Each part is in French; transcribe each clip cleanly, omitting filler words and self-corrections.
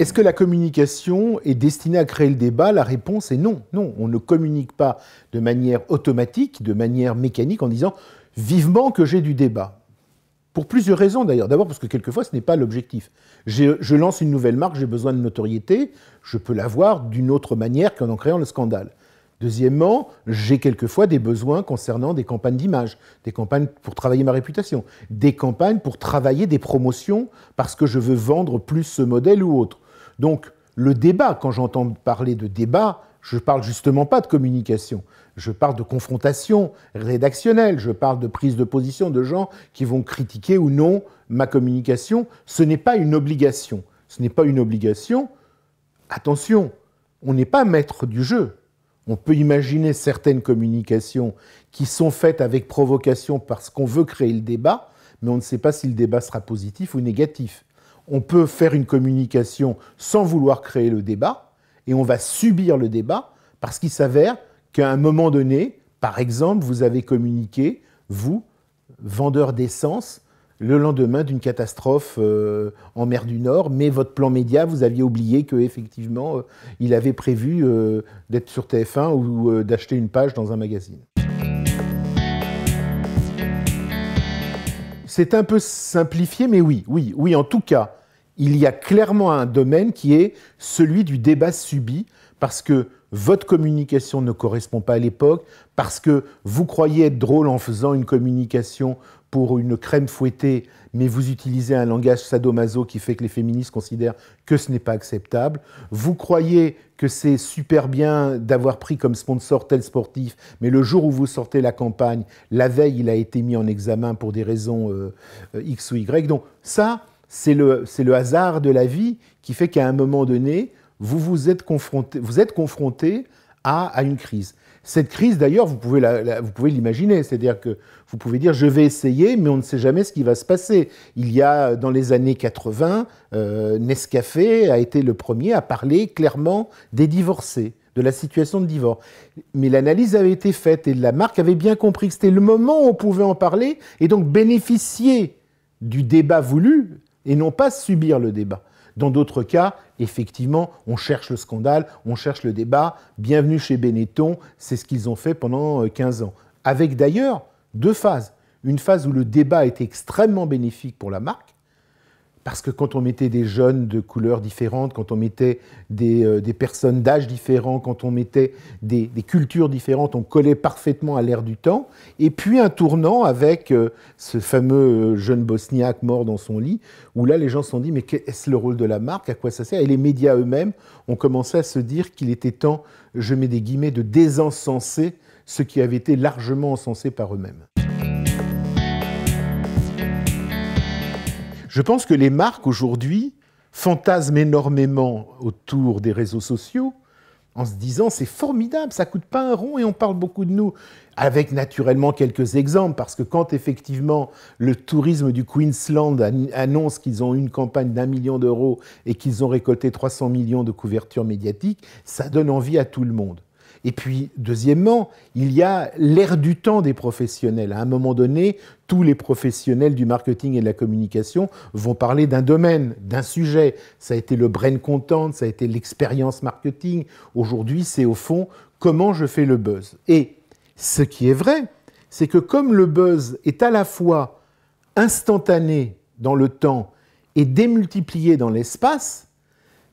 Est-ce que la communication est destinée à créer le débat? La réponse est non. Non, on ne communique pas de manière automatique, de manière mécanique, en disant « vivement que j'ai du débat ». Pour plusieurs raisons d'ailleurs. D'abord parce que quelquefois ce n'est pas l'objectif. Je lance une nouvelle marque, j'ai besoin de notoriété, je peux l'avoir d'une autre manière qu'en créant le scandale. Deuxièmement, j'ai quelquefois des besoins concernant des campagnes d'image, des campagnes pour travailler ma réputation, des campagnes pour travailler des promotions parce que je veux vendre plus ce modèle ou autre. Donc le débat, quand j'entends parler de débat, je ne parle justement pas de communication. Je parle de confrontation rédactionnelle, je parle de prise de position de gens qui vont critiquer ou non ma communication. Ce n'est pas une obligation. Ce n'est pas une obligation. Attention, on n'est pas maître du jeu. On peut imaginer certaines communications qui sont faites avec provocation parce qu'on veut créer le débat, mais on ne sait pas si le débat sera positif ou négatif. On peut faire une communication sans vouloir créer le débat, et on va subir le débat parce qu'il s'avère qu'à un moment donné, par exemple, vous avez communiqué, vous, vendeur d'essence, le lendemain d'une catastrophe en mer du Nord, mais votre plan média, vous aviez oublié qu'effectivement, il avait prévu d'être sur TF1 ou d'acheter une page dans un magazine. C'est un peu simplifié, mais oui, en tout cas, il y a clairement un domaine qui est celui du débat subi, parce que votre communication ne correspond pas à l'époque, parce que vous croyez être drôle en faisant une communication pour une crème fouettée, mais vous utilisez un langage sadomaso qui fait que les féministes considèrent que ce n'est pas acceptable. Vous croyez que c'est super bien d'avoir pris comme sponsor tel sportif, mais le jour où vous sortez la campagne, la veille, il a été mis en examen pour des raisons X ou Y. Donc ça, c'est le hasard de la vie qui fait qu'à un moment donné, vous êtes confronté à une crise. Cette crise, d'ailleurs, vous pouvez l'imaginer, c'est-à-dire que vous pouvez dire « je vais essayer », mais on ne sait jamais ce qui va se passer. Il y a, dans les années 80, Nescafé a été le premier à parler clairement des divorcés, de la situation de divorce. Mais l'analyse avait été faite et la marque avait bien compris que c'était le moment où on pouvait en parler et donc bénéficier du débat voulu et non pas subir le débat. Dans d'autres cas, effectivement, on cherche le scandale, on cherche le débat. Bienvenue chez Benetton, c'est ce qu'ils ont fait pendant 15 ans. Avec d'ailleurs deux phases. Une phase où le débat était extrêmement bénéfique pour la marque, parce que quand on mettait des jeunes de couleurs différentes, quand on mettait des personnes d'âge différents, quand on mettait des cultures différentes, on collait parfaitement à l'air du temps. Et puis un tournant avec ce fameux jeune bosniaque mort dans son lit, où là les gens se sont dit « mais qu'est-ce le rôle de la marque? À quoi ça sert ?» Et les médias eux-mêmes ont commencé à se dire qu'il était temps, je mets des guillemets, de désencenser ce qui avait été largement encensé par eux-mêmes. Je pense que les marques, aujourd'hui, fantasment énormément autour des réseaux sociaux en se disant « c'est formidable, ça ne coûte pas un rond et on parle beaucoup de nous ». Avec naturellement quelques exemples, parce que quand effectivement le tourisme du Queensland annonce qu'ils ont eu une campagne d'1 million d'euros et qu'ils ont récolté 300 millions de couvertures médiatiques, ça donne envie à tout le monde. Et puis, deuxièmement, il y a l'ère du temps des professionnels. À un moment donné, tous les professionnels du marketing et de la communication vont parler d'un domaine, d'un sujet. Ça a été le brain content, ça a été l'expérience marketing. Aujourd'hui, c'est au fond comment je fais le buzz. Et ce qui est vrai, c'est que comme le buzz est à la fois instantané dans le temps et démultiplié dans l'espace,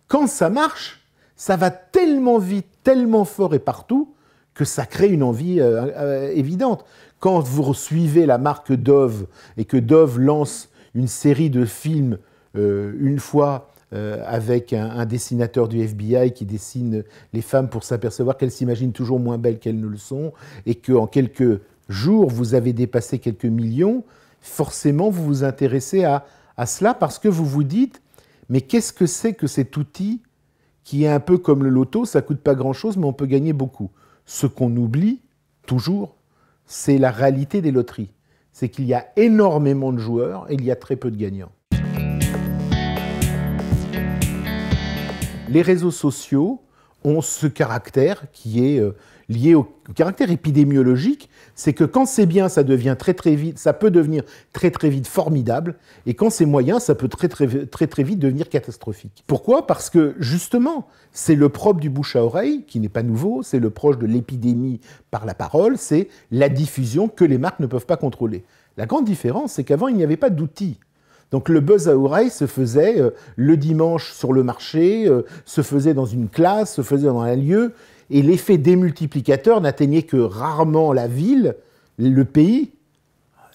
quand ça marche, ça va tellement vite, tellement fort et partout, que ça crée une envie évidente. Quand vous suivez la marque Dove et que Dove lance une série de films une fois avec un dessinateur du FBI qui dessine les femmes pour s'apercevoir qu'elles s'imaginent toujours moins belles qu'elles ne le sont, et qu'en quelques jours, vous avez dépassé quelques millions, forcément, vous vous intéressez à cela parce que vous vous dites « mais qu'est-ce que c'est que cet outil qui est un peu comme le loto, ça ne coûte pas grand-chose, mais on peut gagner beaucoup ». Ce qu'on oublie, toujours, c'est la réalité des loteries. C'est qu'il y a énormément de joueurs et il y a très peu de gagnants. Les réseaux sociaux ont ce caractère qui est lié au caractère épidémiologique, c'est que quand c'est bien, ça devient très vite, ça peut devenir très vite formidable, et quand c'est moyen, ça peut très vite devenir catastrophique. Pourquoi? Parce que justement, c'est le propre du bouche à oreille, qui n'est pas nouveau, c'est le proche de l'épidémie par la parole, c'est la diffusion que les marques ne peuvent pas contrôler. La grande différence, c'est qu'avant, il n'y avait pas d'outils. Donc le buzz à oreille se faisait le dimanche sur le marché, se faisait dans une classe, se faisait dans un lieu, et l'effet démultiplicateur n'atteignait que rarement la ville, le pays,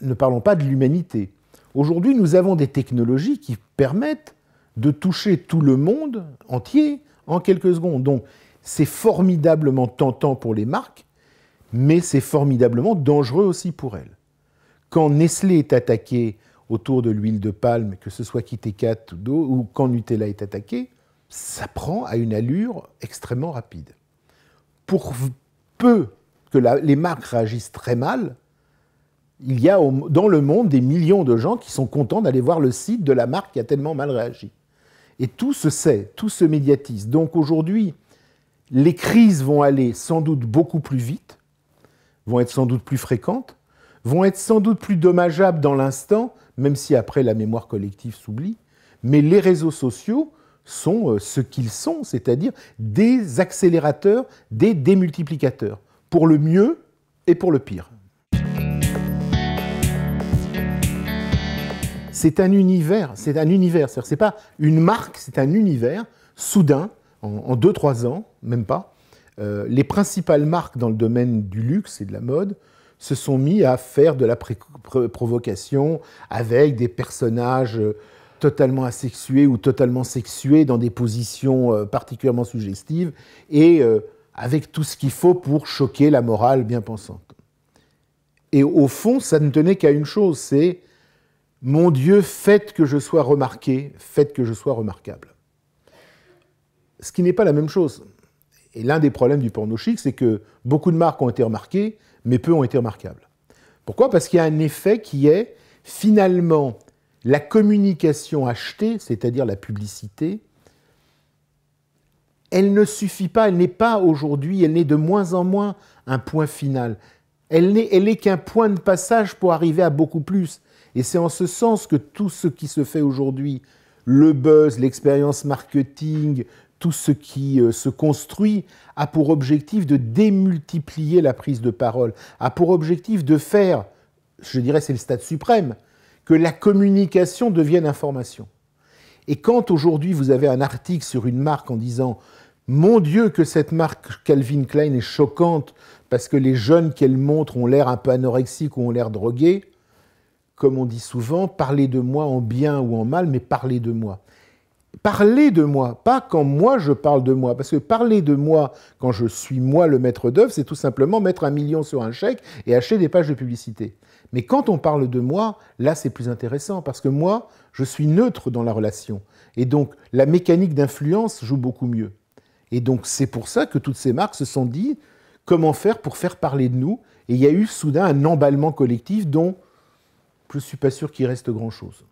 ne parlons pas de l'humanité. Aujourd'hui, nous avons des technologies qui permettent de toucher tout le monde entier en quelques secondes. Donc c'est formidablement tentant pour les marques, mais c'est formidablement dangereux aussi pour elles. Quand Nestlé est attaqué autour de l'huile de palme, que ce soit Kit Kat ou quand Nutella est attaqué, ça prend à une allure extrêmement rapide. Pour peu que les marques réagissent très mal, il y a dans le monde des millions de gens qui sont contents d'aller voir le site de la marque qui a tellement mal réagi. Et tout se sait, tout se médiatise. Donc aujourd'hui, les crises vont aller sans doute beaucoup plus vite, vont être sans doute plus fréquentes, vont être sans doute plus dommageables dans l'instant, même si après la mémoire collective s'oublie, mais les réseaux sociaux sont ce qu'ils sont, c'est-à-dire des accélérateurs, des démultiplicateurs, pour le mieux et pour le pire. C'est un univers, c'est pas une marque, c'est un univers, soudain, en 2-3 ans, même pas, les principales marques dans le domaine du luxe et de la mode se sont mis à faire de la provocation avec des personnages totalement asexués ou totalement sexués dans des positions particulièrement suggestives et avec tout ce qu'il faut pour choquer la morale bien pensante. Et au fond, ça ne tenait qu'à une chose, c'est « Mon Dieu, faites que je sois remarqué, faites que je sois remarquable ». Ce qui n'est pas la même chose. Et l'un des problèmes du porno chic, c'est que beaucoup de marques ont été remarquées, mais peu ont été remarquables. Pourquoi? Parce qu'il y a un effet qui est, finalement, la communication achetée, c'est-à-dire la publicité, elle ne suffit pas, elle n'est pas aujourd'hui, elle n'est de moins en moins un point final. Elle n'est qu'un point de passage pour arriver à beaucoup plus. Et c'est en ce sens que tout ce qui se fait aujourd'hui, le buzz, l'expérience marketing, tout ce qui se construit a pour objectif de démultiplier la prise de parole, a pour objectif de faire, je dirais c'est le stade suprême, que la communication devienne information. Et quand aujourd'hui vous avez un article sur une marque en disant « Mon Dieu que cette marque Calvin Klein est choquante parce que les jeunes qu'elle montre ont l'air un peu anorexiques ou ont l'air drogués », comme on dit souvent, parlez de moi en bien ou en mal, mais parlez de moi. Parler de moi, pas quand moi je parle de moi, parce que parler de moi quand je suis moi le maître d'œuvre, c'est tout simplement mettre 1 million sur un chèque et acheter des pages de publicité. Mais quand on parle de moi, là c'est plus intéressant, parce que moi, je suis neutre dans la relation. Et donc la mécanique d'influence joue beaucoup mieux. Et donc c'est pour ça que toutes ces marques se sont dit comment faire pour faire parler de nous, et il y a eu soudain un emballement collectif dont je ne suis pas sûr qu'il reste grand-chose.